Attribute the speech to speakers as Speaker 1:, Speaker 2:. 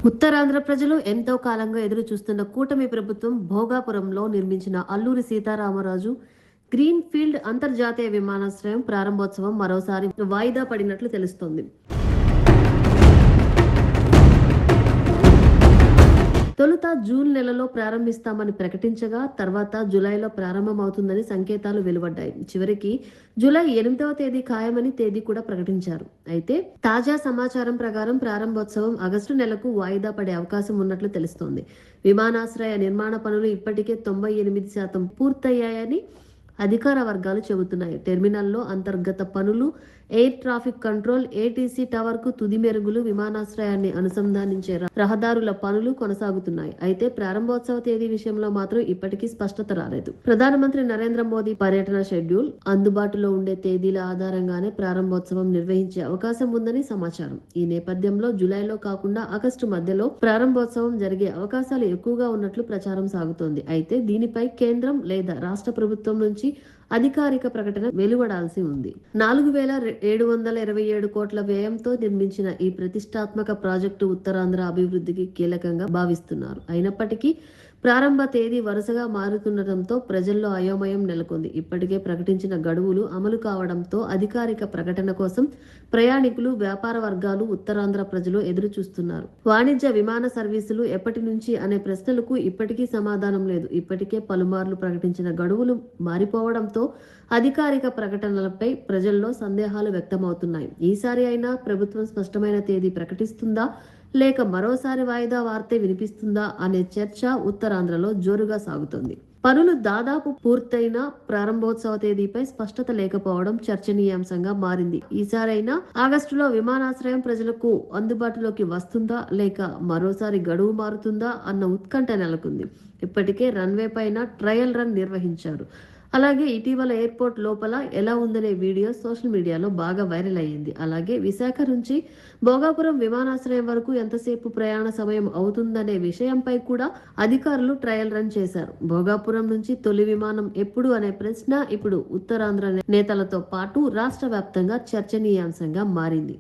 Speaker 1: ఉత్తరాంధ్ర ప్రజలు ఎంతో కాలంగా ఎదురు చూస్తున్న కూటమి ప్రభుత్వం భోగాపురంలో నిర్మించిన అల్లూరి సీతారామరాజు గ్రీన్ ఫీల్డ్ అంతర్జాతీయ విమానాశ్రయం ప్రారంభోత్సవం మరోసారి వాయిదా పడినట్లు తెలుస్తోంది. తొలుత జూన్ నెలలో ప్రారంభిస్తామని ప్రకటించగా తర్వాత జూలైలో ప్రారంభమవుతుందని సంకేతాలు వెలువడ్డాయి. చివరికి జూలై 8వ తేదీ ఖాయమని తేదీ కూడా ప్రకటించారు. అయితే తాజా సమాచారం ప్రకారం ప్రారంభోత్సవం ఆగస్టు నెలకు వాయిదా పడే అవకాశం ఉన్నట్లు తెలుస్తోంది. విమానాశ్రయ నిర్మాణ పనులు ఇప్పటికే 98% పూర్తయ్యాయని అధికార వర్గాలు చెబుతున్నాయి. టెర్మినల్లో అంతర్గత పనులు, air traffic control, ATC tower కు తుది మెరుగులు, విమానాశ్రయాన్ని అనుసంధానించే రహదారుల పనులు కొనసాగుతున్నాయి. అయితే ప్రారంభోత్సవ తేదీ విషయంలో మాత్రం ఇప్పటికీ స్పష్టత రాలేదు. ప్రధానమంత్రి నరేంద్ర మోదీ పర్యటన షెడ్యూల్, అందుబాటులో ఉండే తేదీల ఆధారంగానే ప్రారంభోత్సవం నిర్వహించే అవకాశం ఉందని సమాచారం. ఈ నేపథ్యంలో జూలైలో కాకుండా ఆగస్టు మధ్యలో ప్రారంభోత్సవం జరిగే అవకాశాలు ఎక్కువగా ఉన్నట్లు ప్రచారం సాగుతోంది. అయితే దీనిపై కేంద్రం లేదా రాష్ట్ర ప్రభుత్వం నుంచి అధికారిక ప్రకటన వెలువడాల్సి ఉంది. 4,727 కోట్ల వ్యయంతో నిర్మించిన ఈ ప్రతిష్టాత్మక ప్రాజెక్టు ఉత్తరాంధ్ర అభివృద్ధికి కీలకంగా భావిస్తున్నారు. అయినప్పటికీ ప్రారంభ తేదీ వరుసగా మారుతుండటంతో ప్రజల్లో అయోమయం నెలకొంది. ఇప్పటికే ప్రకటించిన గడువులు అమలు కావడంతో అధికారిక ప్రకటన కోసం ప్రయాణికులు, వ్యాపార వర్గాలు, ఉత్తరాంధ్ర ప్రజలు ఎదురు చూస్తున్నారు. వాణిజ్య విమాన సర్వీసులు ఎప్పటి నుంచి అనే ప్రశ్నలకు ఇప్పటికీ సమాధానం లేదు. ఇప్పటికే పలుమార్లు ప్రకటించిన గడువులు మారిపోవడంతో అధికారిక ప్రకటనలపై ప్రజల్లో సందేహాలు వ్యక్తమవుతున్నాయి. ఈసారి అయినా ప్రభుత్వం స్పష్టమైన తేదీ ప్రకటిస్తుందా లేక మరోసారి వాయిదా వార్తే వినిపిస్తుందా అనే చర్చ ఉత్తరాంధ్రలో జోరుగా సాగుతోంది. పనులు దాదాపు పూర్తయిన ప్రారంభోత్సవ తేదీపై స్పష్టత లేకపోవడం చర్చనీయాంశంగా మారింది. ఈసారైనా ఆగస్టులో విమానాశ్రయం ప్రజలకు అందుబాటులోకి వస్తుందా లేక మరోసారి గడువు మారుతుందా అన్న ఉత్కంఠ నెలకొంది. ఇప్పటికే రన్వే పైన ట్రయల్ రన్ నిర్వహించారు. అలాగే ఇటీవల ఎయిర్పోర్ట్ లోపల ఎలా ఉందనే వీడియో సోషల్ మీడియాలో బాగా వైరల్ అయ్యింది. అలాగే విశాఖ నుంచి భోగాపురం విమానాశ్రయం వరకు ఎంతసేపు ప్రయాణ సమయం అవుతుందనే విషయంపై కూడా అధికారులు ట్రయల్ రన్ చేశారు. భోగాపురం నుంచి తొలి విమానం ఎప్పుడు అనే ప్రశ్న ఇప్పుడు ఉత్తరాంధ్ర నేతలతో పాటు రాష్ట్ర వ్యాప్తంగా చర్చనీయాంశంగా మారింది.